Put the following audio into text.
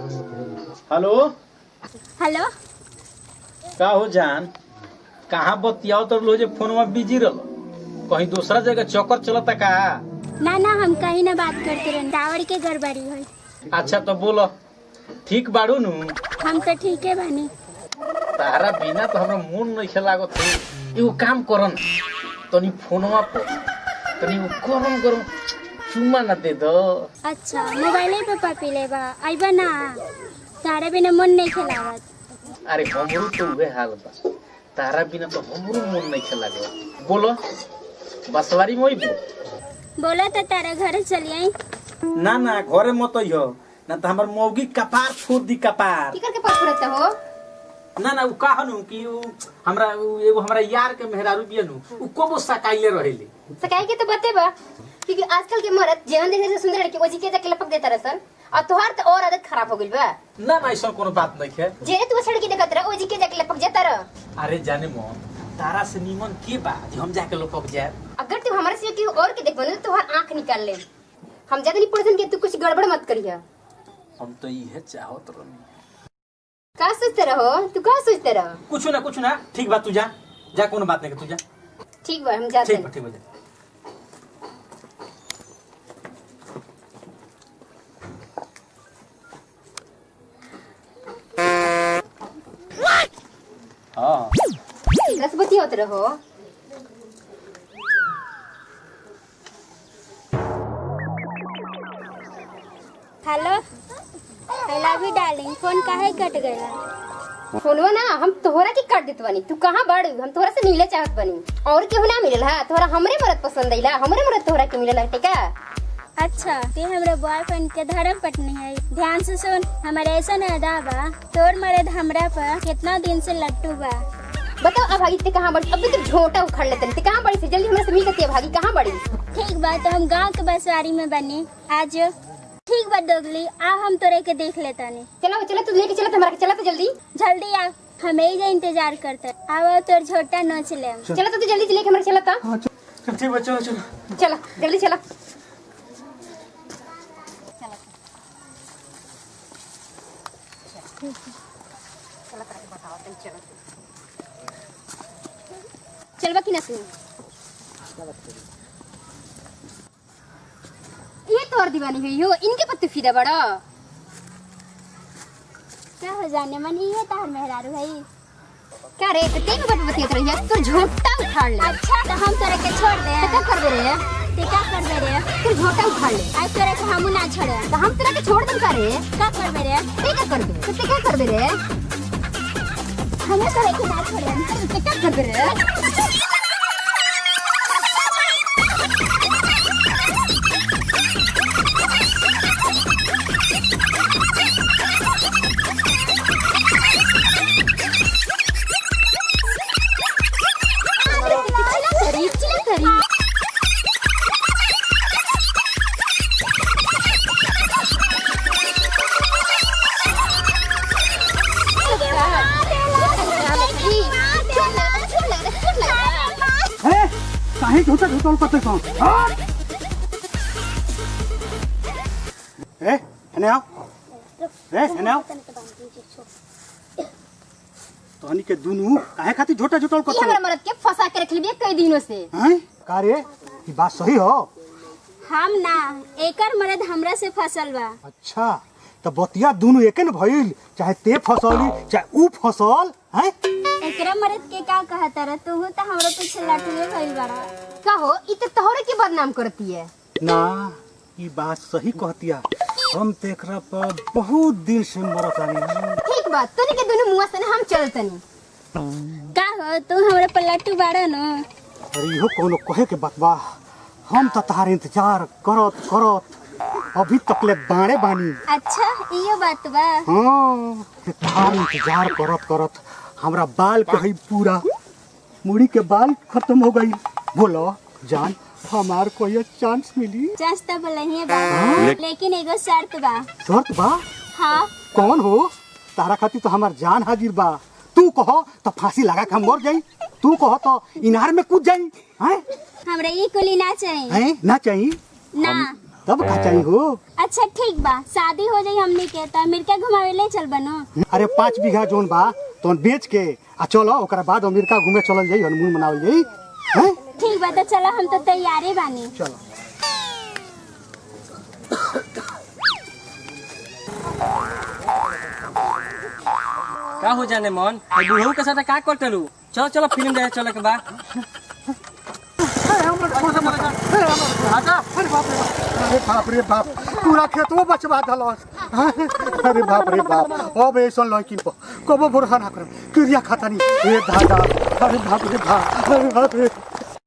Hello hello का हो जान कहाँ बतियाओ तो लो जे फोन में बिजी रहो कहीं दूसरा जगह चक्कर चलता का। ना ना हम कहीं ना बात करते रहे टावर के गड़बड़ी हुई। अच्छा तो बोलो ठीक बाड़ू नु। हम तो ठीक है बानी। तारा बिना तो हमरा मूड नहीं लागत है। एगो काम करो न तनी फोनवा पर तनी गरम गरम चुम्मा न दे दो। अच्छा मोबाइल पे पपी लेबा आइबा ना तारे बिना मन नहीं खिलावत। अरे हमरू तो उहे हाल बा तारा बिना तो हमरू मन नहीं लागत। बोलो बसवारी मोई बोला तो तारा घर चली आई। ना ना घरे मत हो ना तो हमर मौगी कपार फोड़ दी कपार। की करके पास रहते हो? ना ना उ कहनु कि उ हमरा एगो हमरा यार के मेहरारू बियनु उ कोबो सकाइले रहेली। सकाई के तो बतेबा क्योंकि आजकल के मर्द जेवन देखने से सुंदर लड़की ओजी के जाके लपक देता रसन और तोहार तो और आदत खराब हो गइल बा। ना ना ऐसा कोनो बात नहीं है। जे तू लड़की देखत रह ओजी के जाके लपक जाता रह। अरे जाने मोन तारा से नीमन के बा जे हम जाके लपक जाए। अगर तू हमारे से की और के देखबो न तो तोहार आंख निकाल ले। हम ज्यादा नहीं पड़सन के तू कुछ गड़बड़ मत करिया। हम तो इहे चाहत रहनी। का सोचते रहो? तू का सोचते रह? कुछ ना ठीक बात तू जा कोनो बात नहीं तू जा। ठीक बा हम जाते हैं। ठीक बा जा। हाँ रस बती होते रहो। Hello I love you darling. Phone काहे कट गया? फोनवा ना हम तोहरा के काट देत बानी। तू कहां बाड़ू? हम तोहरा से मिले चाहत बानी और केहू ना मिलल हा। तोहरा हमरे मरद पसंद आइला हमरे मरद तोहरा के मिलल हटे का? अच्छा ते हमरे बॉयफ्रेंड के धर्म पत्नी है। ध्यान से सुन हमारे ऐसा अदा बा तोर मर्द हमरा पर कितना दिन से लट्टू बा। बताओ अब भागी ते कहां बड़ी? अभी तो झोंटा उखाड़ लेते ते कहां बड़ी से जल्दी हमरा से मिल के भागी कहां बड़ी? ठीक बा तो हम गांव के बसवारी में बनी आज। ठीक बा दोगली आ हम तोरे के देख लेता नहीं। चला तू लेके चला हमरा के चला तो जल्दी आ हमें ही इंतजार करते आओ तोर छोटा नोच ले। चला तो जल्दी लेके हमरा चला ता। हां ठीक बा चलो चला जल्दी चला। चलवा की ना तू ये तोर दीवानी हुई हो इनके पत्ते फिदा बड़ा क्या हो जाने मन ये तार मेहरारू भाई। क्या रे ते भी बट बतियत रही है। तू झोंटा उखाड़ ले। अच्छा तो हम तोरे के छोड़ दे। ते का कर दे रे? ते का कर दे रे? तू झोंटा उखाड़ ले। आज तोरे के हमू ना छोड़े तो हम तेरा के छोड़ दम का रे? का कर दे रे? ते का कर दे? ते क्या कर दे रे? हमें तोरे के ना छोड़े ते क्या कर दे रे? काहे झूठा झूठा करते कौन? ए हने आओ तोहनी के दुनु काहे खातिर झूठा झूठा ये करते? हमरा मरद के फंसा के रख लिया कई दिनों से। हैं का रे ई बात सही हो? हम ना एकर मर्द हमरा से फसल बा। अच्छा तो बतिया दुनु एके न भइल चाहे ते फसली चाहे ऊ फसल हैं? एकरा मर्द के का कहता रे? तू तो हमरा पीछे लटुए भइल बड़ा। का हो इ तो तोहरे की बदनाम करती है। ना ई बात सही कहतिया। हम तो एकरा पर बहुत दिन से मरत आनी। ठीक बात तोनी के दोनों मुंह से ना हम चलतनी। का हो तू हमरा पर लट्टू बाड़ा न? अरे इहो कोनो कहे के बात बा। हम तो तार इंतजार करत अभी तकले बाणे बानी। अच्छा इयो बात बा। हाँ तार इंतजार करत हमरा बाल के हई पूरा मुड़ी के बाल खत्म हो गई। बोलो जान हमार कोई चांस मिली? चांस तो बोलही बा लेकिन एगो शर्त बा। शर्त बा? हाँ कौन हो? तारा खातिर तो हमार जान हाजिर बा। तू कहो तो फांसी लगा के हम मर जाई। तू कहो तो इनार में कूद जाई। हैं हमरा ई कुली ना चाहिए। हैं ना चाहिए ना तब का चाहिए हो? अच्छा अच्छा ठीक बा, शादी हो जाई हमनी के त अमेरिका घुमावे ले चल बनो। अरे 5 बीघा जोन बा तो बेच के आ चलो ओकरा बाद अमेरिका घूमे चलल जाई, हनीमून मनावल जाई। हैं ठीक बा तो चलो, हम तो तैयारे बानी। चलो का हो जाने मन बुढ़ऊ के साथ का करतलू। चलो चलो फिल्म देखे चले के बा। अरे बाप रे बाप, पूरा खेतवा बचवा दलस। अरे बाप रे बाप, अब ऐसा लड़की पर कबो भरोसा ना करम, क्रिया खाता नहीं। ए दादा, अरे बाप रे बाप, अरे बाप रे।